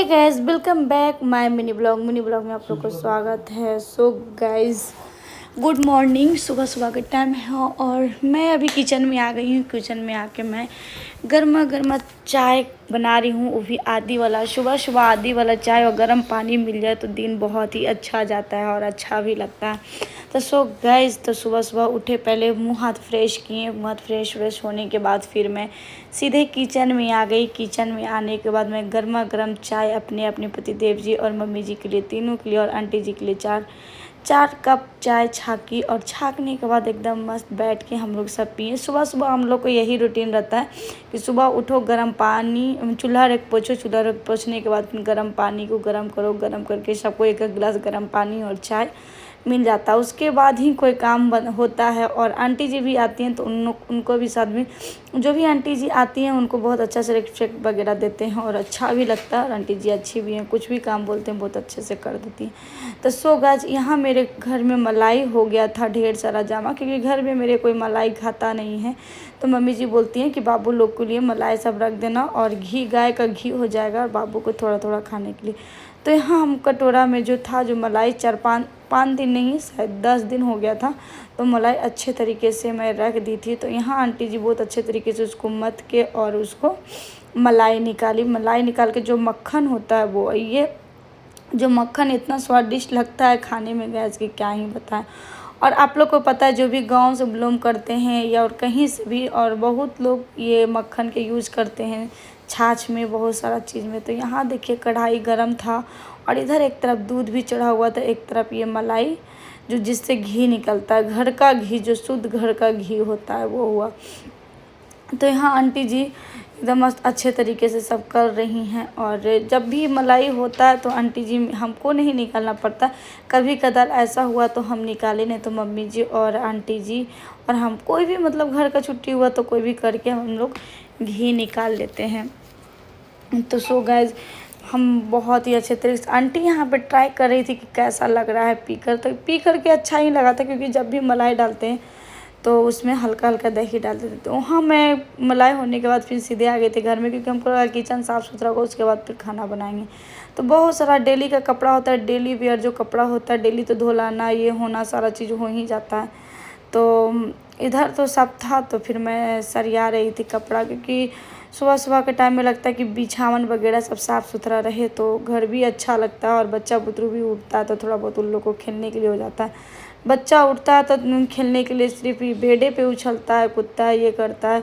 Hey guys, welcome back my mini blog में आप लोग को स्वागत है। So guys, good morning. सुबह सुबह का टाइम है और मैं अभी किचन में आ गई हूँ। किचन में आके मैं गर्मा गर्मा चाय बना रही हूँ, वो भी आदी वाला। सुबह सुबह आदी वाला चाय और गर्म पानी मिल जाए तो दिन बहुत ही अच्छा जाता है और अच्छा भी लगता है। तो सो गाइस, तो सुबह सुबह उठे, पहले मुँह हाथ फ्रेश किए। मुँह हाथ फ्रेश होने के बाद फिर मैं सीधे किचन में आ गई। किचन में आने के बाद मैं गर्मा गर्म चाय अपने पतिदेव जी और मम्मी जी के लिए, तीनों के लिए, और आंटी जी के लिए चार कप चाय छाकी। और छाकने के बाद एकदम मस्त बैठ के हम लोग सब पिए। सुबह सुबह हम लोग को यही रूटीन रहता है कि सुबह उठो, गर्म पानी, चूल्हा रख पोछो, चूल्हा रख पोछने के बाद फिर गर्म पानी को गर्म करो। गर्म करके सबको एक एक गिलास गर्म पानी और चाय मिल जाता है। उसके बाद ही कोई काम होता है। और आंटी जी भी आती हैं तो उनको भी साथ में, जो भी आंटी जी आती हैं उनको बहुत अच्छा से रिस्पेक्ट वगैरह देते हैं और अच्छा भी लगता है। और आंटी जी अच्छी भी हैं, कुछ भी काम बोलते हैं बहुत अच्छे से कर देती हैं। तो सो गाइस, यहाँ मेरे घर में मलाई हो गया था ढेर सारा जमा, क्योंकि घर में मेरे कोई मलाई खाता नहीं है। तो मम्मी जी बोलती हैं कि बाबू लोग के लिए मलाई सब रख देना और घी, गाय का घी हो जाएगा और बाबू को थोड़ा थोड़ा खाने के लिए। तो यहाँ हम कटोरा में जो था, जो मलाई 4-5 दिन नहीं, शायद 10 दिन हो गया था, तो मलाई अच्छे तरीके से मैं रख दी थी। तो यहाँ आंटी जी बहुत अच्छे तरीके से उसको मथ के और उसको मलाई निकाली। मलाई निकाल के जो मक्खन होता है, वो ये जो मक्खन इतना स्वादिष्ट लगता है खाने में, गैस की क्या ही बताएं। और आप लोग को पता है, जो भी गांव से बिलोंग करते हैं या और कहीं से भी, और बहुत लोग ये मक्खन के यूज़ करते हैं छाछ में, बहुत सारा चीज़ में। तो यहाँ देखिए कढ़ाई गरम था और इधर एक तरफ दूध भी चढ़ा हुआ था, एक तरफ ये मलाई जो जिससे घी निकलता है, घर का घी, जो शुद्ध घर का घी होता है, वो हुआ। तो यहाँ आंटी जी एकदम मस्त अच्छे तरीके से सब कर रही हैं। और जब भी मलाई होता है तो आंटी जी, हमको नहीं निकालना पड़ता। कभी कदार ऐसा हुआ तो हम निकाले, नहीं तो मम्मी जी और आंटी जी और हम, कोई भी मतलब घर का छुट्टी हुआ तो कोई भी करके हम लोग घी निकाल लेते हैं। तो सो गाइस, हम बहुत ही अच्छे तरीके से, आंटी यहाँ पे ट्राई कर रही थी कि कैसा लग रहा है पीकर। तो पी कर के अच्छा ही लगा था, क्योंकि जब भी मलाई डालते हैं तो उसमें हल्का हल्का दही डाल देते। तो वहाँ मैं मलाई होने के बाद फिर सीधे आ गए थे घर में, क्योंकि हमको लगा किचन साफ़ सुथरा होगा, उसके बाद फिर खाना बनाएंगे। तो बहुत सारा डेली का कपड़ा होता है, डेली वेयर जो कपड़ा होता है, डेली तो धो लाना, ये होना, सारा चीज़ हो ही जाता है। तो इधर तो सब था, तो फिर मैं सरिया रही थी कपड़ा, क्योंकि सुबह सुबह के टाइम में लगता है कि बिछावन वगैरह सब साफ़ सुथरा रहे तो घर भी अच्छा लगता है। और बच्चा बुतरू भी उठता है तो थोड़ा बहुत उन लोग को खेलने के लिए हो जाता है। बच्चा उठता है तो खेलने के लिए सिर्फ बेडे पे उछलता है, कूदता है, ये करता है।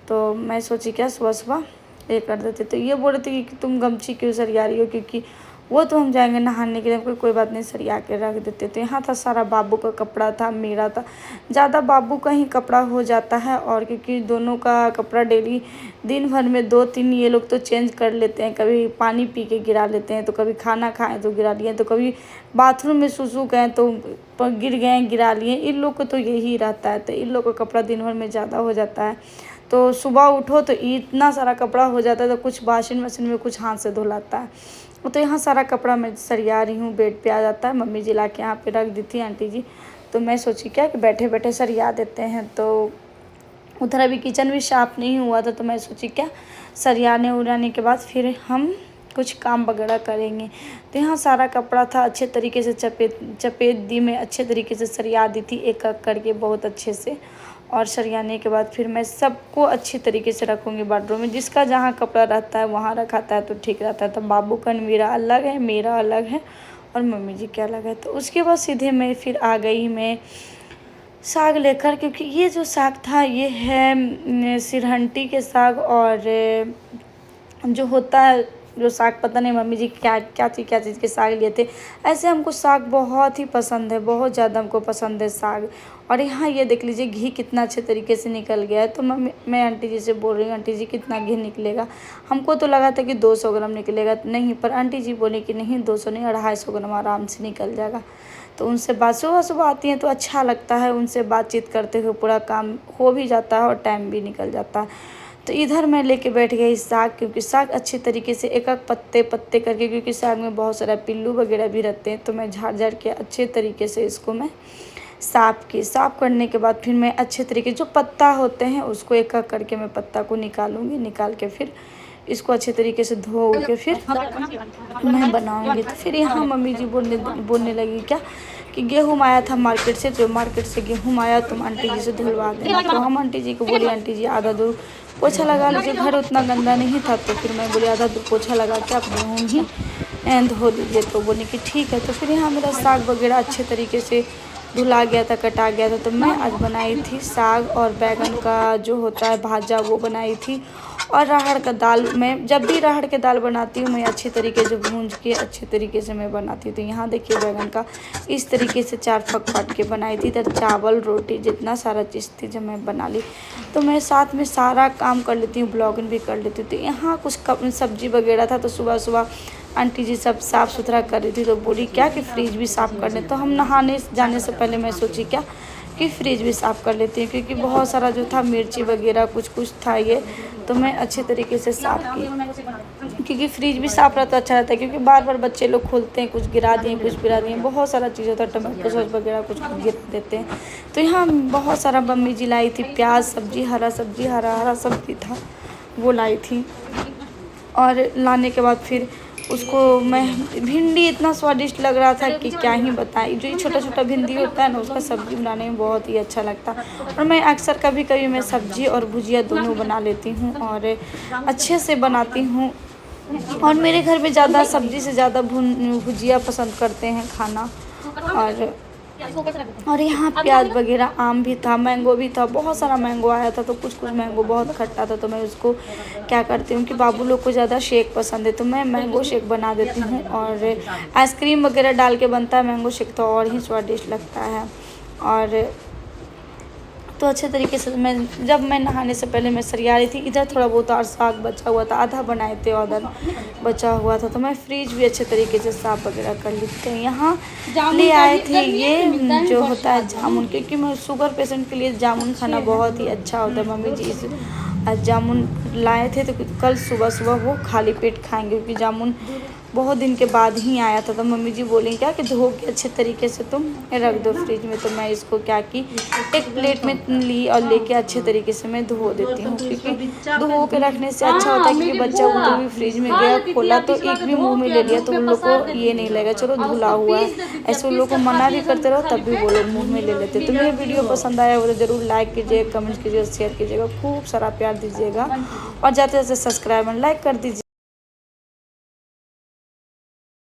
तो मैं सोची क्या सुबह सुबह ये कर देते। तो ये बोल रहे थे कि तुम गमछी क्यों सरिया रही हो, क्योंकि वो तो हम जाएंगे नहाने के लिए, कोई बात नहीं, सरिया के रख देते। तो यहाँ था सारा बाबू का कपड़ा था, मेरा था, ज़्यादा बाबू का ही कपड़ा हो जाता है। और क्योंकि दोनों का कपड़ा डेली दिन भर में 2-3 ये लोग तो चेंज कर लेते हैं। कभी पानी पी के गिरा लेते हैं, तो कभी खाना खाएं तो गिरा लिए, तो कभी बाथरूम में सुसु गए तो गिर गए, गिरा लिए। इन लोग को तो यही रहता है। तो इन लोग का कपड़ा दिन भर में ज़्यादा हो जाता है। तो सुबह उठो तो इतना सारा कपड़ा हो जाता है, तो कुछ वॉशिंग मशीन में, कुछ हाथ से धुलाता है। तो यहाँ सारा कपड़ा मैं सरिया रही हूँ, बेड पे आ जाता है। मम्मी जी ला के यहाँ पे रख दी थी आंटी जी। तो मैं सोची क्या कि बैठे बैठे सरिया देते हैं। तो उधर अभी किचन भी साफ़ नहीं हुआ था, तो मैं सोची क्या सरियाने उराने के बाद फिर हम कुछ काम वगैरह करेंगे। तो यहाँ सारा कपड़ा था, अच्छे तरीके से चपेट दी मैं, अच्छे तरीके से सरिया दी थी, एक एक करके बहुत अच्छे से। और सरियाने के बाद फिर मैं सबको अच्छी तरीके से रखूँगी बेडरूम में। जिसका जहाँ कपड़ा रहता है वहाँ रखाता है तो ठीक रहता है। तो बाबू का मेरा अलग है, मेरा अलग है, और मम्मी जी क्या अलग है। तो उसके बाद सीधे मैं फिर आ गई मैं साग लेकर, क्योंकि ये जो साग था ये है सिरहंटी के साग। और जो होता है जो साग, पता नहीं मम्मी जी क्या चीज़ के साग लिए थे। ऐसे हमको साग बहुत ही पसंद है, बहुत ज़्यादा हमको पसंद है साग। और यहाँ ये देख लीजिए घी कितना अच्छे तरीके से निकल गया है। तो मैं आंटी जी से बोल रही हूँ, आंटी जी कितना घी निकलेगा। हमको तो लगा था कि 200 ग्राम निकलेगा, नहीं, पर आंटी जी बोले कि नहीं 200 नहीं, 250 ग्राम आराम से निकल जाएगा। तो उनसे बात, सुबह सुबह आती हैं तो अच्छा लगता है, उनसे बातचीत करते हुए पूरा काम हो भी जाता है और टाइम भी निकल जाता है। तो इधर मैं लेके बैठ गई साग, क्योंकि साग अच्छे तरीके से एक एक पत्ते करके, क्योंकि साग में बहुत सारा पिल्लू वगैरह भी रहते हैं। तो मैं झाड़ के अच्छे तरीके से इसको मैं साफ़ करने के बाद फिर मैं अच्छे तरीके जो पत्ता होते हैं उसको एक एक करके मैं पत्ता को निकालूंगी। निकाल के फिर इसको अच्छे तरीके से धो के फिर मैं बनाऊंगी। तो फिर यहाँ मम्मी जी बोलने लगी क्या कि गेहूँ आया था मार्केट से, तो मार्केट से गेहूँ आया तुम आंटी जी से धुलवा देना। तो हम आंटी जी को बोली आंटी जी आधा दूर पोछा लगा लीजिए, घर उतना गंदा नहीं था। तो फिर मैं बोली आधा दूर पोछा लगा के आप गेहूँ ही धो दीजिए। तो बोली कि ठीक है। तो फिर यहाँ मेरा साग वगैरह अच्छे तरीके से धुला गया था, कटा गया था। तो मैं आज बनाई थी साग और बैगन का जो होता है भाजा वो बनाई थी, और राहड़ का दाल। मैं जब भी राहड़ के दाल बनाती हूँ मैं अच्छी तरीके से भूंज के अच्छे तरीके से मैं बनाती हूँ। तो यहाँ देखिए बैगन का इस तरीके से 4 फक काट के बनाई थी। इधर चावल रोटी जितना सारा चीज़ थी जब मैं बना ली। तो मैं साथ में सारा काम कर लेती हूँ, ब्लॉगिंग भी कर लेती हूँ। तो यहाँ कुछ सब्जी वगैरह था, तो सुबह सुबह आंटी जी सब साफ़ सुथरा कर रही थी। तो बोली क्या कि फ्रिज भी साफ़ कर लें। तो हम नहाने जाने से पहले मैं सोची क्या कि फ्रिज भी साफ़ कर लेती हूँ, क्योंकि बहुत सारा जो था मिर्ची वगैरह कुछ था ये, तो मैं अच्छे तरीके से साफ़ की। क्योंकि फ्रिज भी साफ़ रहता अच्छा रहता है, क्योंकि बार बार बच्चे लोग खोलते हैं, कुछ गिरा दिए कुछ गिरा दिए, बहुत सारा चीज़ होता है, टमाटो सॉस वगैरह कुछ गिर देते हैं। तो यहाँ बहुत सारा मम्मी जी लाई थी, प्याज सब्जी हरा सब्जी था वो लाई थी। और लाने के बाद फिर उसको मैं भिंडी इतना स्वादिष्ट लग रहा था कि क्या ही बताएं। जो ये छोटा छोटा भिंडी होता है ना उसका सब्ज़ी बनाने में बहुत ही अच्छा लगता है। और मैं अक्सर कभी कभी मैं सब्ज़ी और भुजिया दोनों बना लेती हूँ और अच्छे से बनाती हूँ। और मेरे घर में ज़्यादा सब्ज़ी से ज़्यादा भुजिया पसंद करते हैं खाना। और यहाँ प्याज वगैरह आम भी था, मैंगो भी था, बहुत सारा मैंगो आया था। तो कुछ मैंगो बहुत खट्टा था, तो मैं उसको क्या करती हूँ कि बाबू लोग को ज़्यादा शेक पसंद है, तो मैं मैंगो शेक बना देती हूँ। और आइसक्रीम वगैरह डाल के बनता है मैंगो शेक, तो और ही स्वादिष्ट लगता है। और तो अच्छे तरीके से जब मैं नहाने से पहले मैं सरिया रही थी। इधर थोड़ा बहुत और साग बचा हुआ था, आधा बनाए थे और आधा बचा हुआ था। तो मैं फ्रिज भी अच्छे तरीके से साफ़ वगैरह कर ली थी। यहाँ ले आए थे ये जो होता है जामुन, क्योंकि मैं शुगर पेशेंट के लिए जामुन खाना बहुत ही अच्छा होता है। मम्मी जी इस जामुन लाए थे, तो कल सुबह वो खाली पेट खाएंगे, क्योंकि जामुन बहुत दिन के बाद ही आया था। तो मम्मी जी बोली क्या कि धो के अच्छे तरीके से तुम रख दो फ्रिज में। तो मैं इसको क्या कि एक प्लेट में ली और लेके अच्छे तरीके से मैं धो देती हूँ, क्योंकि धो के रखने से अच्छा होता है। क्योंकि बच्चा उधर भी फ्रिज में गया खोला तो एक भी मुंह में ले लिया, तो उन लोग को ये नहीं लगेगा चलो धुला हुआ है। ऐसे उन लोग को मना भी करते रहो तब भी वो लोग मुँह में ले लेते। तो मेरी वीडियो पसंद आया हो तो ज़रूर लाइक कीजिएगा, कमेंट कीजिएगा, शेयर कीजिएगा, खूब सारा प्यार दीजिएगा और जाते जाते सब्सक्राइब और लाइक कर दीजिए।